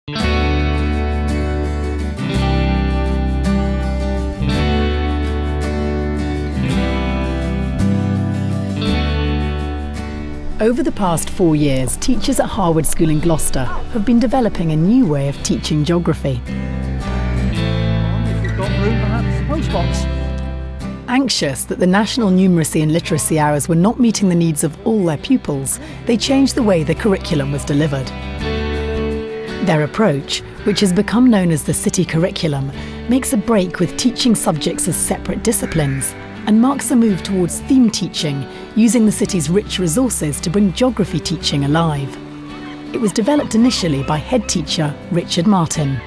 Over the past 4 years, teachers at Harwood School in Gloucester have been developing a new way of teaching geography. If you've got room, perhaps postbox. Anxious that the National Numeracy and Literacy Hours were not meeting the needs of all their pupils, they changed the way the curriculum was delivered. Their approach, which has become known as the City Curriculum, makes a break with teaching subjects as separate disciplines and marks a move towards theme teaching, using the city's rich resources to bring geography teaching alive. It was developed initially by head teacher Richard Martin.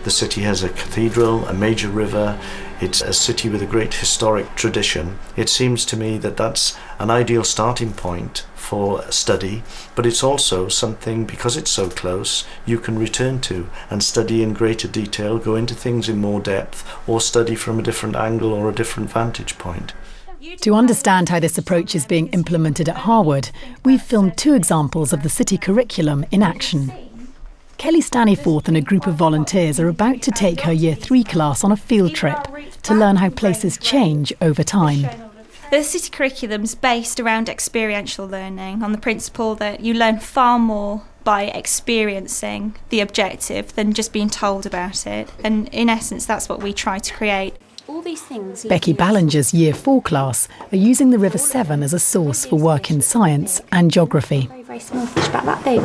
The city has a cathedral, a major river. It's a city with a great historic tradition. It seems to me that that's an ideal starting point for study, but it's also something, because it's so close, you can return to and study in greater detail, go into things in more depth, or study from a different angle or a different vantage point. To understand how this approach is being implemented at Harwood, we've filmed 2 examples of the city curriculum in action. Kelly Staniforth and a group of volunteers are about to take her Year 3 class on a field trip to learn how places change over time. The city curriculum is based around experiential learning, on the principle that you learn far more by experiencing the objective than just being told about it. And in essence, that's what we try to create. All these things. Becky Ballinger's Year 4 class are using the River Severn as a source for work in science and geography. Very, very small fish, about that big.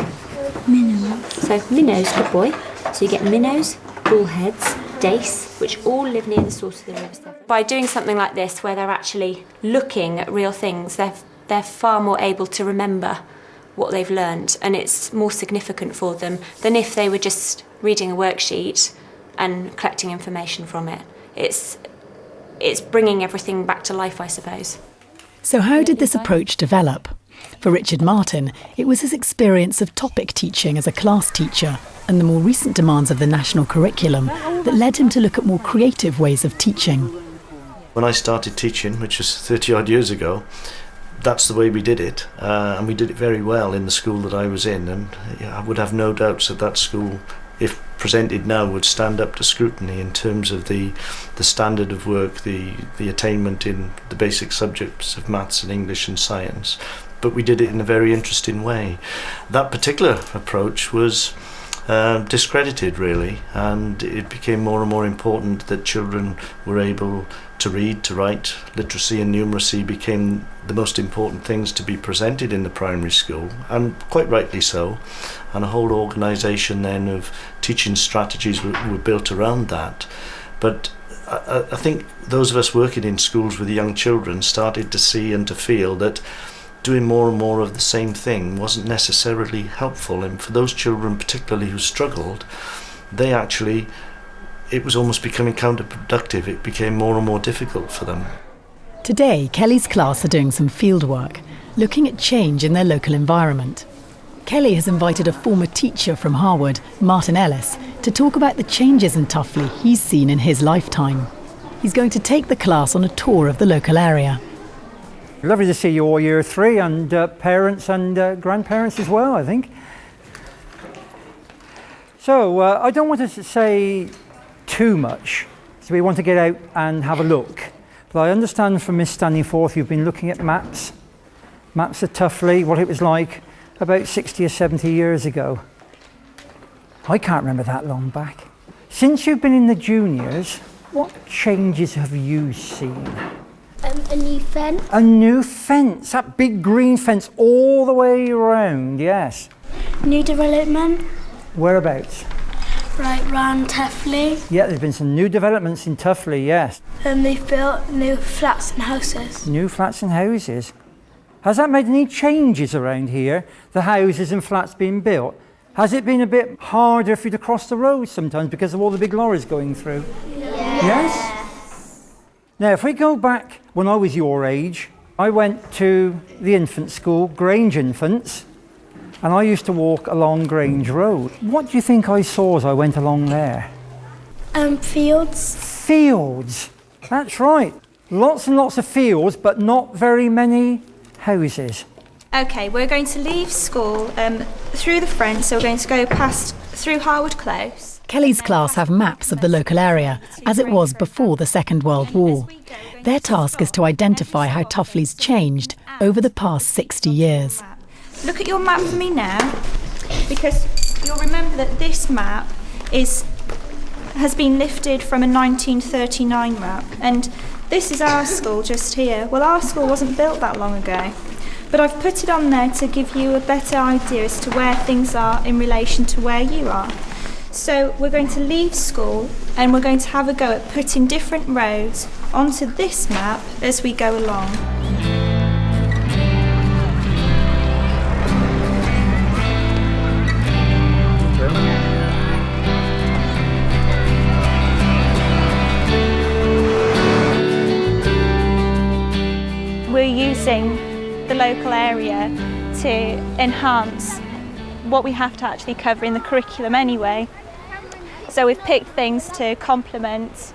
Minnows. So minnows, good boy. So you get minnows, bullheads, dace, which all live near the source of the River Severn. By doing something like this, where they're actually looking at real things, they're far more able to remember what they've learned, and it's more significant for them than if they were just reading a worksheet and collecting information from it. It's bringing everything back to life, I suppose. So how did this approach develop? For Richard Martin, it was his experience of topic teaching as a class teacher and the more recent demands of the national curriculum that led him to look at more creative ways of teaching. When I started teaching, which was 30 odd years ago, that's the way we did it, and we did it very well in the school that I was in, and I would have no doubts that school, if presented now, would stand up to scrutiny in terms of the standard of work, the attainment in the basic subjects of maths and English and science. But we did it in a very interesting way. That particular approach was discredited, really, and it became more and more important that children were able to read, to write. Literacy and numeracy became the most important things to be presented in the primary school, and quite rightly so. And a whole organisation then of teaching strategies were built around that. But I think those of us working in schools with young children started to see and to feel that doing more and more of the same thing wasn't necessarily helpful, and for those children particularly who struggled, it was almost becoming counterproductive. It became more and more difficult for them. Today, Kelly's class are doing some field work, looking at change in their local environment. Kelly has invited a former teacher from Harwood, Martin Ellis, to talk about the changes in Tuffley he's seen in his lifetime. He's going to take the class on a tour of the local area. Lovely to see you all Year 3, and parents and grandparents as well, I think. So I don't want to say too much, so we want to get out and have a look. But I understand from Miss Staniforth you've been looking at maps of Tuffley, what it was like about 60 or 70 years ago. I can't remember that long back. Since you've been in the juniors, what changes have you seen? A new fence. A new fence, that big green fence all the way around, yes. New development. Whereabouts? Right round Tuffley. Yeah, there's been some new developments in Tuffley, yes. And they've built new flats and houses. New flats and houses. Has that made any changes around here, the houses and flats being built? Has it been a bit harder for you to cross the road sometimes because of all the big lorries going through? Yes? Now, if we go back when I was your age, I went to the infant school, Grange Infants, and I used to walk along Grange Road. What do you think I saw as I went along there? Fields. Fields, that's right. Lots and lots of fields, but not very many houses. Okay, we're going to leave school through the front, so we're going to go past through Harwood Close. Kelly's class have maps of the local area, as it was before the Second World War. Their task is to identify how Tuffley's changed over the past 60 years. Look at your map for me now, because you'll remember that this map has been lifted from a 1939 map, and this is our school just here. Well, our school wasn't built that long ago, but I've put it on there to give you a better idea as to where things are in relation to where you are. So we're going to leave school and we're going to have a go at putting different roads onto this map as we go along. We're using the local area to enhance what we have to actually cover in the curriculum anyway. So we've picked things to complement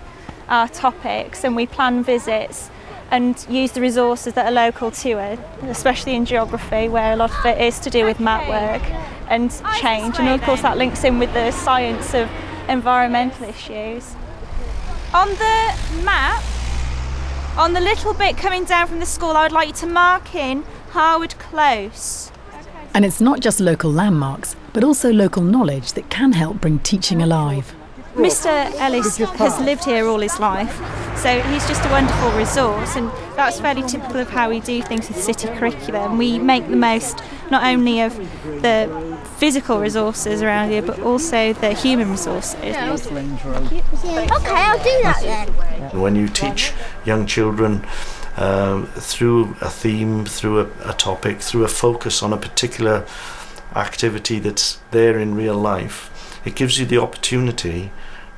our topics, and we plan visits and use the resources that are local to it, especially in geography, where a lot of it is to do with map work and change, and of course that links in with the science of environmental issues. On the map, on the little bit coming down from the school, I would like you to mark in Harwood Close. And it's not just local landmarks, but also local knowledge that can help bring teaching alive. Mr. Ellis has lived here all his life, so he's just a wonderful resource, and that's fairly typical of how we do things with city curriculum. We make the most not only of the physical resources around here, but also the human resources. Okay, I'll do that then. When you teach young children through a theme, through a topic, through a focus on a particular activity that's there in real life, it gives you the opportunity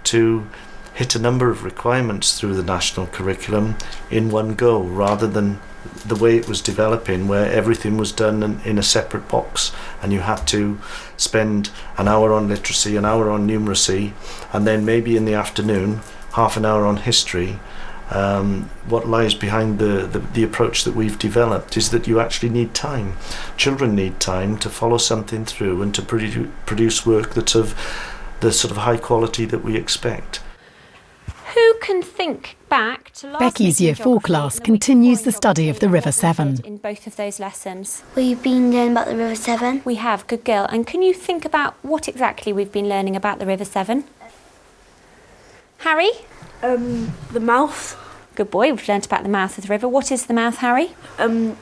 to hit a number of requirements through the national curriculum in one go, rather than the way it was developing, where everything was done in a separate box and you had to spend an hour on literacy, an hour on numeracy, and then maybe in the afternoon half an hour on history. What lies behind the approach that we've developed is that you actually need time. Children need time to follow something through and to produce work that's of the sort of high quality that we expect. Who can think back to last Becky's Year 4 class continues the study of the River Severn. In both of those lessons. We've been learning about the River Severn. We have, good girl. And can you think about what exactly we've been learning about the River Severn? Harry? The mouth. Good boy, we've learnt about the mouth of the river. What is the mouth, Harry? The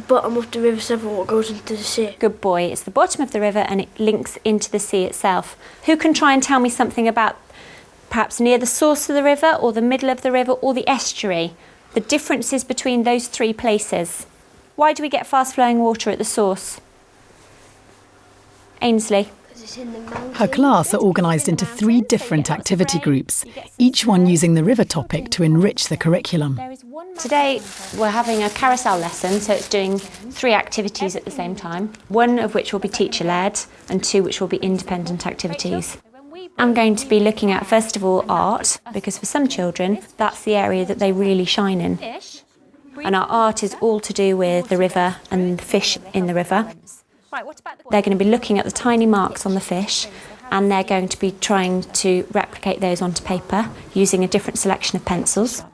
bottom of the River Severn, what goes into the sea. Good boy, it's the bottom of the river and it links into the sea itself. Who can try and tell me something about perhaps near the source of the river or the middle of the river or the estuary? The differences between those three places. Why do we get fast flowing water at the source? Ainsley? Her class are organised into 3 different activity groups, each one using the river topic to enrich the curriculum. Today we're having a carousel lesson, so it's doing 3 activities at the same time, 1 of which will be teacher-led and 2 which will be independent activities. I'm going to be looking at, first of all, art, because for some children that's the area that they really shine in. And our art is all to do with the river and the fish in the river. They're going to be looking at the tiny marks on the fish, and they're going to be trying to replicate those onto paper using a different selection of pencils.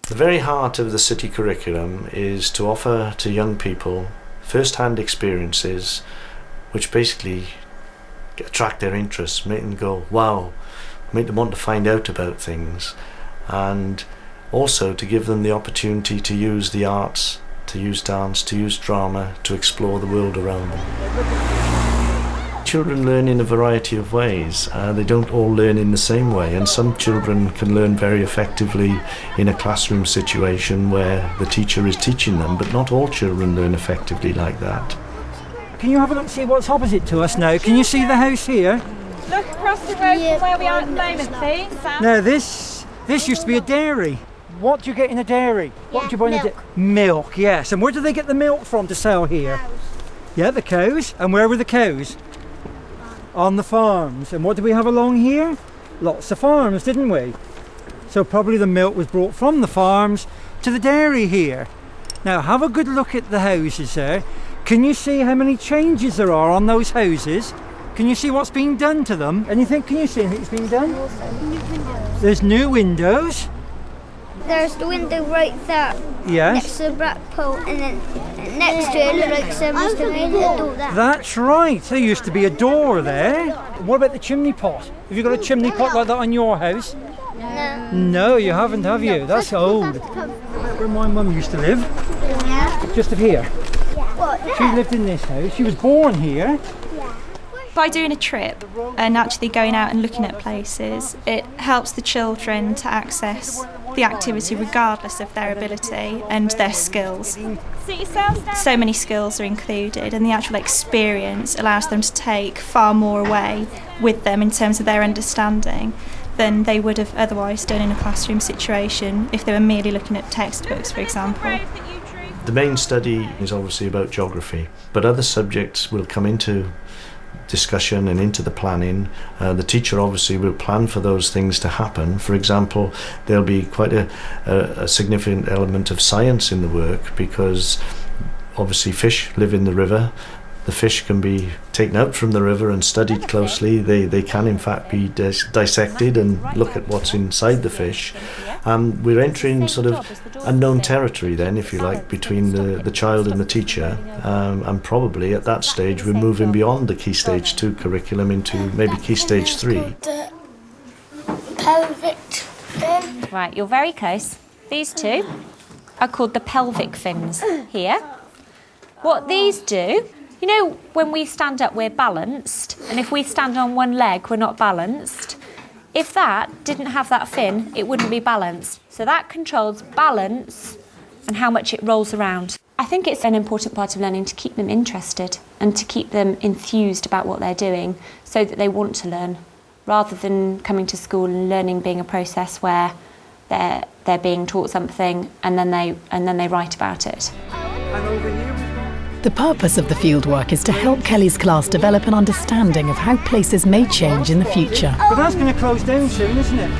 The very heart of the city curriculum is to offer to young people first-hand experiences which basically attract their interest, make them go, wow, make them want to find out about things, and also to give them the opportunity to use the arts, to use dance, to use drama, to explore the world around them. Children learn in a variety of ways. They don't all learn in the same way, and some children can learn very effectively in a classroom situation where the teacher is teaching them, but not all children learn effectively like that. Can you have a look, see what's opposite to us now? Can you see the house here? Look across the road from where we are at the moment, please. Now this used to be a dairy. What do you get in a dairy? What do you buy in a dairy? Milk, yes. And where do they get the milk from to sell here? Cows. Yeah, the cows. And where were the cows? On the farms. And what do we have along here? Lots of farms, didn't we? So probably the milk was brought from the farms to the dairy here. Now have a good look at the houses there. Can you see how many changes there are on those houses? Can you see what's being done to them? Anything? Can you see anything that's being done? There's new windows. There's the window right there. Yes. Next to the black pole, and then next to it, looks like someone's made a door there. That's right. There used to be a door there. What about the chimney pot? Have you got a chimney pot like that on your house? No. No, you haven't, have you? That's old. Where my mum used to live. Just up here. She lived in this house. She was born here. By doing a trip and actually going out and looking at places, it helps the children to access the activity regardless of their ability and their skills. So many skills are included, and the actual experience allows them to take far more away with them in terms of their understanding than they would have otherwise done in a classroom situation if they were merely looking at textbooks, for example. The main study is obviously about geography, but other subjects will come into discussion and into the planning. The teacher obviously will plan for those things to happen. For example, there'll be quite a significant element of science in the work, because obviously fish live in the river. The fish can be taken out from the river and studied closely. They can in fact be dissected and look at what's inside the fish. We're entering sort of unknown territory then, if you like, between the child and the teacher, and probably at that stage we're moving beyond the Key Stage 2 curriculum into maybe Key Stage 3. The pelvic fin. Right, you're very close. These two are called the pelvic fins here. What these do, you know, when we stand up, we're balanced, and if we stand on one leg, we're not balanced. If that didn't have that fin, it wouldn't be balanced. So that controls balance and how much it rolls around. I think it's an important part of learning to keep them interested and to keep them enthused about what they're doing so that they want to learn, rather than coming to school and learning being a process where they're being taught something and then they write about it. The purpose of the fieldwork is to help Kelly's class develop an understanding of how places may change in the future. But that's going to close down soon, isn't it?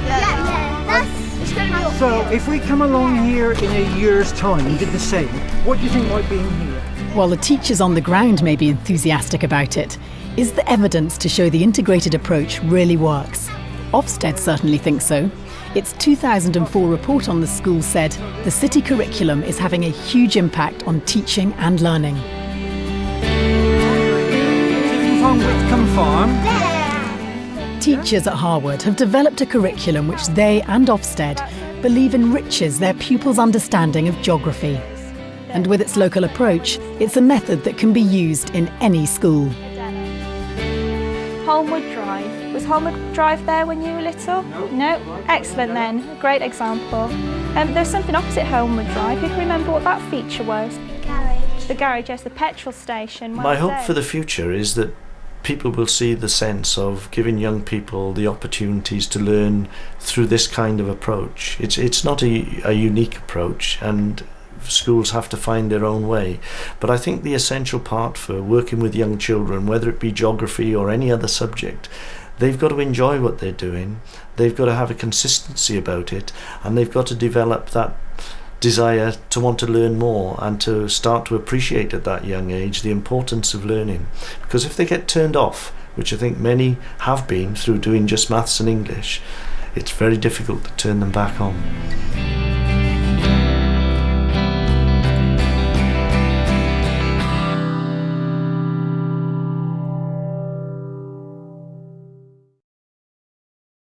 So if we come along here in a year's time and did the same, what do you think might be in here? While the teachers on the ground may be enthusiastic about it, is there evidence to show the integrated approach really works? Ofsted certainly thinks so. Its 2004 report on the school said the city curriculum is having a huge impact on teaching and learning. From Whitcomb Farm. Teachers at Harwood have developed a curriculum which they and Ofsted believe enriches their pupils' understanding of geography. And with its local approach, it's a method that can be used in any school. Holmwood Drive. Was Holmwood Drive there when you were little? No? Excellent then. Great example. There's something opposite Holmwood Drive. You can remember what that feature was? The garage, yes, the petrol station. My hope for the future is that people will see the sense of giving young people the opportunities to learn through this kind of approach. It's not a unique approach, and schools have to find their own way. But I think the essential part for working with young children, whether it be geography or any other subject, they've got to enjoy what they're doing, they've got to have a consistency about it, and they've got to develop that desire to want to learn more and to start to appreciate at that young age the importance of learning. Because if they get turned off, which I think many have been through doing just maths and English, it's very difficult to turn them back on.